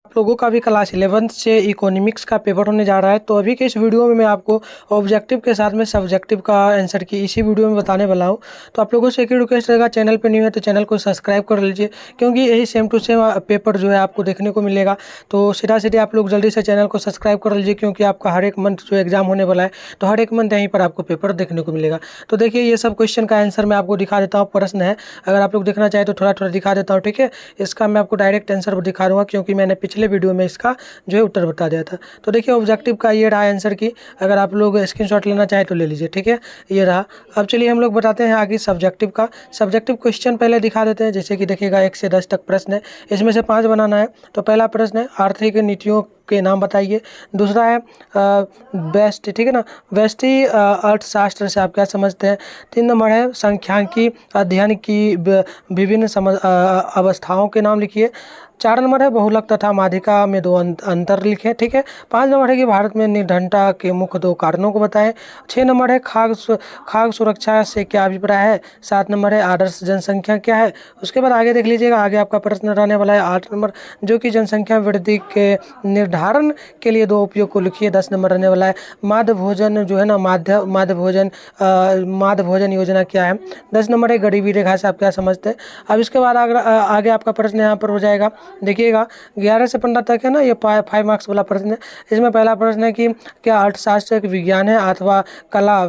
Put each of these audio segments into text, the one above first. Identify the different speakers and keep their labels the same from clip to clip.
Speaker 1: आप लोगों का भी क्लास 11th से इकोनॉमिक्स का पेपर होने जा रहा है। तो अभी के इस वीडियो में मैं आपको ऑब्जेक्टिव के साथ में सब्जेक्टिव का आंसर की इसी वीडियो में बताने वाला हूं। तो आप लोगों से एक ही रिक्वेस्ट रहेगा, चैनल पे न्यू है तो चैनल को सब्सक्राइब कर लीजिए, क्योंकि यही सेम टू सेम पेपर जो है आपको देखने को मिलेगा। तो सीधा सीधे आप लोग जल्दी से चैनल को सब्सक्राइब कर लीजिए, क्योंकि आपका हर एक मंथ जो एग्जाम होने वाला है तो हर एक मंथ यहीं पर आपको पेपर देखने को मिलेगा। तो देखिए, ये सब क्वेश्चन का आंसर मैं आपको दिखा देता हूँ। प्रश्न है, अगर आप लोग देखना चाहें तो थोड़ा थोड़ा दिखा देता हूँ, ठीक है। इसका मैं आपको डायरेक्ट आंसर दिखा दूंगा, क्योंकि मैंने पिछले वीडियो में इसका जो है उत्तर बता दिया था। तो देखिए, ऑब्जेक्टिव का ये रहा आंसर की, अगर आप लोग स्क्रीनशॉट लेना चाहें तो ले लीजिए, ठीक है। ये रहा। अब चलिए हम लोग बताते हैं आगे सब्जेक्टिव का। सब्जेक्टिव क्वेश्चन पहले दिखा देते हैं। जैसे कि देखिएगा, 1 से 10 तक प्रश्न है, इसमें से 5 बनाना है। तो पहला प्रश्न है, आर्थिक नीतियों के नाम बताइए। दूसरा है बेस्ट, ठीक है ना, व्यष्टि अर्थशास्त्र से आप क्या समझते हैं। 3 नंबर है, सांख्यिकी अध्ययन की विभिन्न अवस्थाओं के नाम लिखिए। 4 नंबर है, बहुलक तथा माध्यिका में 2 अंतर लिखें, ठीक है। 5 नंबर है कि भारत में निर्धनता के मुख्य 2 कारणों को बताएं। 6 नंबर है, खाद्य सुरक्षा से क्या अभिप्राय है। 7 नंबर है, आदर्श जनसंख्या क्या है। उसके बाद आगे देख लीजिएगा, आगे आपका प्रश्न रहने वाला है 8 नंबर, जो कि जनसंख्या वृद्धि के निर्धारण के लिए 2 उपयोग को लिखिए। 10 नंबर रहने वाला है, माध्य भोजन जो है ना, माध्य भोजन योजना क्या है। 10 नंबर है, गरीबी रेखा से आप क्या समझते हैं। अब इसके बाद आगे आपका प्रश्न यहाँ पर हो जाएगा। देखिएगा, 11 से 15 तक है ना, ये 5 मार्क्स वाला प्रश्न है। इसमें पहला प्रश्न है कि क्या अर्थशास्त्र एक विज्ञान है अथवा कला,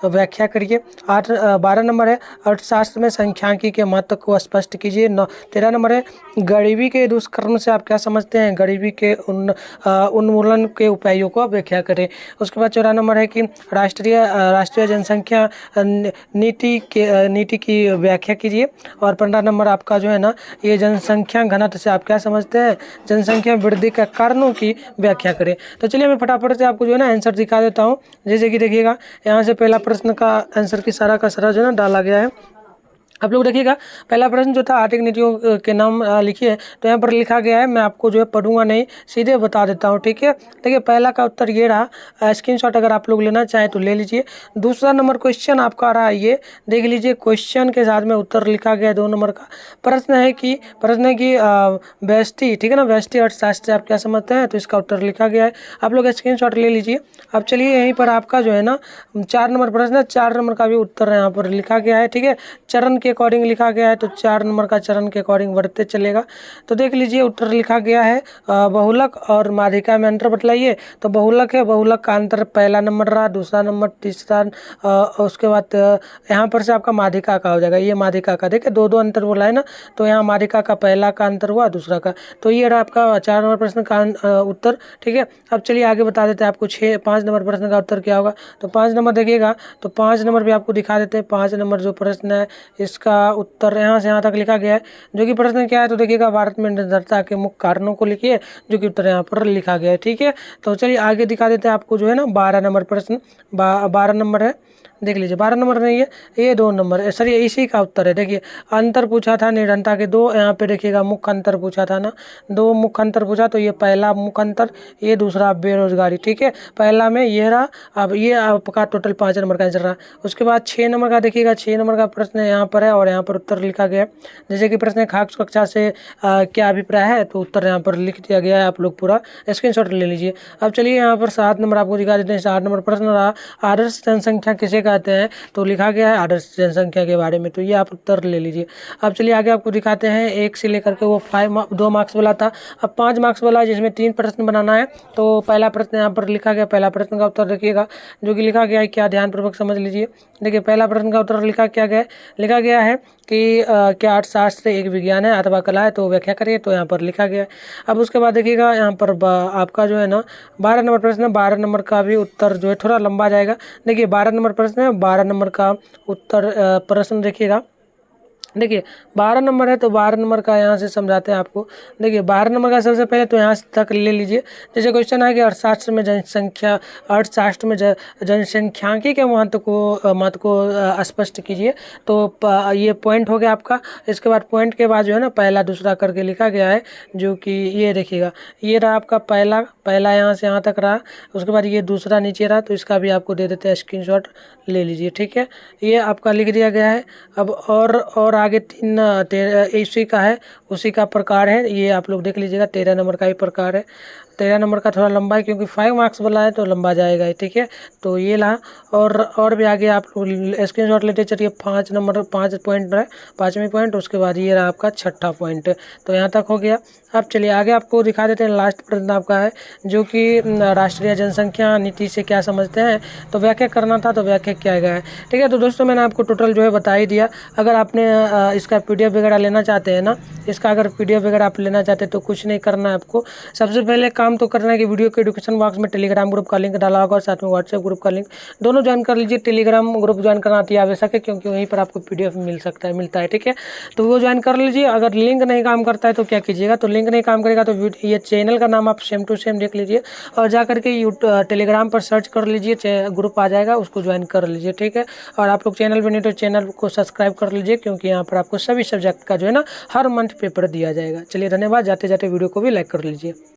Speaker 1: व्याख्या करिए। 12 नंबर है, अर्थशास्त्र में सांख्यिकी के महत्व को स्पष्ट कीजिए। 13 नंबर है, गरीबी के दुष्कर्म से आप क्या समझते हैं। गरीबी के उन्मूलन के उपायों को व्याख्या करें। उसके बाद 14 नंबर है कि राष्ट्रीय जनसंख्या नीति की व्याख्या कीजिए। और 15 नंबर आपका जो है ना, ये जनसंख्या घनत्व से आप क्या समझते हैं। जनसंख्या वृद्धि के कारणों की व्याख्या करें। तो चलिए मैं फटाफट से आपको जो है ना आंसर दिखा देता हूँ। जैसे कि देखिएगा, यहाँ से पहला प्रश्न का आंसर की सारा का सारा जो है ना डाला गया है। आप लोग देखिएगा, पहला प्रश्न जो था, आर्थिक नीतियों के नाम लिखिए। तो यहाँ पर लिखा गया है, मैं आपको जो है पढ़ूंगा नहीं, सीधे बता देता हूँ, ठीक है। देखिए, पहला का उत्तर ये रहा। स्क्रीनशॉट अगर आप लोग लेना चाहें तो ले लीजिए। दूसरा नंबर क्वेश्चन आपका रहा, ये देख लीजिए, क्वेश्चन के साथ में उत्तर लिखा गया है 2 नंबर का। प्रश्न है कि व्यष्टि, ठीक है ना, व्यष्टि अर्थशास्त्र से आप क्या समझते हैं। तो इसका उत्तर लिखा गया है, आप लोग स्क्रीनशॉट ले लीजिए। अब चलिए, यहीं पर आपका जो है ना 4 नंबर प्रश्न है, 4 नंबर का भी उत्तर यहाँ पर लिखा गया है, ठीक है। चरण के अकॉर्डिंग लिखा गया है, तो 4 नंबर का चरण के अकॉर्डिंग बढ़ते चलेगा। तो देख लीजिए, उत्तर लिखा गया है, बहुलक और माध्यिका में अंतर बतलाइए। तो बहुलक है, बहुलक का अंतर पहला नंबर रहा, दूसरा नंबर, तीसरा, उसके बाद यहाँ पर से आपका माध्यिका का हो जाएगा। ये माध्यिका का, देखिए 2 अंतर बोला है ना, तो यहाँ माध्यिका का पहला का अंतर हुआ, दूसरा का। तो ये रहा आपका 4 नंबर प्रश्न का उत्तर, ठीक है। अब चलिए आगे बता देते हैं आपको 5 नंबर प्रश्न का उत्तर क्या होगा। तो 5 नंबर देखिएगा, तो 5 नंबर भी आपको दिखा देते हैं। 5 नंबर जो प्रश्न है, इसका उत्तर यहाँ से यहाँ तक लिखा गया है, जो कि प्रश्न क्या है। तो देखिएगा, भारत में निर्धनता के मुख्य कारणों को लिखिए, जो कि उत्तर यहाँ पर लिखा गया है, ठीक है। तो चलिए आगे दिखा देते हैं आपको जो है ना 12 नंबर प्रश्न। 12 नंबर है, देख लीजिए, 12 नंबर नहीं है, ये 2 नंबर है, सर ये इसी का उत्तर है। देखिए, अंतर पूछा था निर्धनता के 2, यहाँ पे देखिएगा मुख्य अंतर पूछा था ना, 2 मुख्य अंतर पूछा। तो ये पहला मुख्य अंतर, ये दूसरा बेरोजगारी, ठीक है। पहला में ये रहा। अब ये आपका टोटल 5 नंबर का आंसर रहा। उसके बाद 6 नंबर का देखिएगा, 6 नंबर का प्रश्न यहाँ पर है और यहाँ पर उत्तर लिखा गया है। जैसे कि प्रश्न है, खाद्य सुरक्षा से क्या अभिप्राय है। तो उत्तर यहाँ पर लिख दिया गया है, आप लोग पूरा स्क्रीनशॉट ले लीजिए। अब चलिए यहाँ पर 7 नंबर आपको दिखा देते हैं। 7 नंबर प्रश्न रहा, आदर्श जनसंख्या किसे कहते हैं। तो लिखा गया है आदर्श जनसंख्या के बारे में, तो ये आप उत्तर ले लीजिए। अब चलिए आगे आपको दिखाते हैं, 1 से लेकर के वो 2 मार्क्स वाला था, अब 5 मार्क्स वाला है, जिसमें 3 प्रश्न बनाना है। तो पहला प्रश्न यहाँ पर लिखा गया, पहला प्रश्न का उत्तर देखिएगा, जो कि लिखा गया है, क्या ध्यानपूर्वक समझ लीजिए। देखिए, पहला प्रश्न का उत्तर लिखा गया है कि क्या अर्थशास्त्र एक विज्ञान है अथवा कला है। तो व्याख्या करिए, तो यहाँ पर लिखा गया है। अब उसके बाद देखिएगा, यहाँ पर आपका जो है ना 12 नंबर प्रश्न है। 12 नंबर का भी उत्तर जो है थोड़ा लंबा जाएगा। देखिए, 12 नंबर प्रश्न है, 12 नंबर का उत्तर प्रश्न देखिएगा। देखिए, 12 नंबर है, तो 12 नंबर का यहाँ से समझाते हैं आपको। देखिए, 12 नंबर का सबसे पहले तो यहाँ तक ले लीजिए। जैसे क्वेश्चन है कि अर्थशास्त्र में जनसंख्यांकी के महत्व को स्पष्ट कीजिए। तो ये पॉइंट हो गया आपका। इसके बाद पॉइंट के बाद जो है ना पहला दूसरा करके लिखा गया है, जो कि ये देखिएगा, ये रहा आपका पहला यहाँ से यहाँ तक रहा। उसके बाद ये दूसरा नीचे रहा, तो इसका भी आपको दे देते हैं, स्क्रीनशॉट ले लीजिए, ठीक है। ये आपका लिख दिया गया है। अब और आगे 3 इसी का है, उसी का प्रकार है। ये आप लोग देख लीजिएगा, 13 नंबर का ही प्रकार है। 13 नंबर का थोड़ा लंबा है क्योंकि 5 मार्क्स वाला है तो लंबा जाएगा, ठीक है। तो ये ला, और भी आगे आप स्क्रीनशॉट लेते चलिए। 5 नंबर 5 पॉइंट है, 5वीं पॉइंट। उसके बाद ये रहा आपका 6ठा पॉइंट। तो यहाँ तक हो गया। अब चलिए आगे आपको दिखा देते हैं। लास्ट प्रश्न आपका है जो कि राष्ट्रीय जनसंख्या नीति से क्या समझते हैं, तो व्याख्या करना था, तो व्याख्या किया गया है, ठीक है। तो दोस्तों मैंने आपको टोटल जो है बता ही दिया। अगर आपने इसका PDF वगैरह लेना चाहते हैं ना, इसका अगर PDF वगैरह आप लेना चाहते हैं तो कुछ नहीं करना है आपको। सबसे पहले काम तो करना है कि वीडियो के डिस्क्रिप्शन बॉक्स में टेलीग्राम ग्रुप का लिंक डाला होगा और साथ में व्हाट्सएप ग्रुप का लिंक, दोनों ज्वाइन कर लीजिए। टेलीग्राम ग्रुप ज्वाइन करना अति आवश्यक है क्योंकि वहीं पर आपको PDF मिलता है, ठीक है। तो वो ज्वाइन कर लीजिए। अगर लिंक नहीं काम करता है तो क्या कीजिएगा, तो लिंक नहीं काम करेगा तो ये चैनल का नाम आप सेम टू सेम देख लीजिए और जा करके टेलीग्राम पर सर्च कर लीजिए, ग्रुप आ जाएगा, उसको ज्वाइन कर लीजिए, ठीक है। और आप लोग चैनल पर नहीं तो चैनल को सब्सक्राइब कर लीजिए क्योंकि यहाँ पर आपको सभी सब्जेक्ट का जो है ना हर मंथ पेपर दिया जाएगा। चलिए धन्यवाद। जाते जाते वीडियो को भी लाइक कर लीजिए।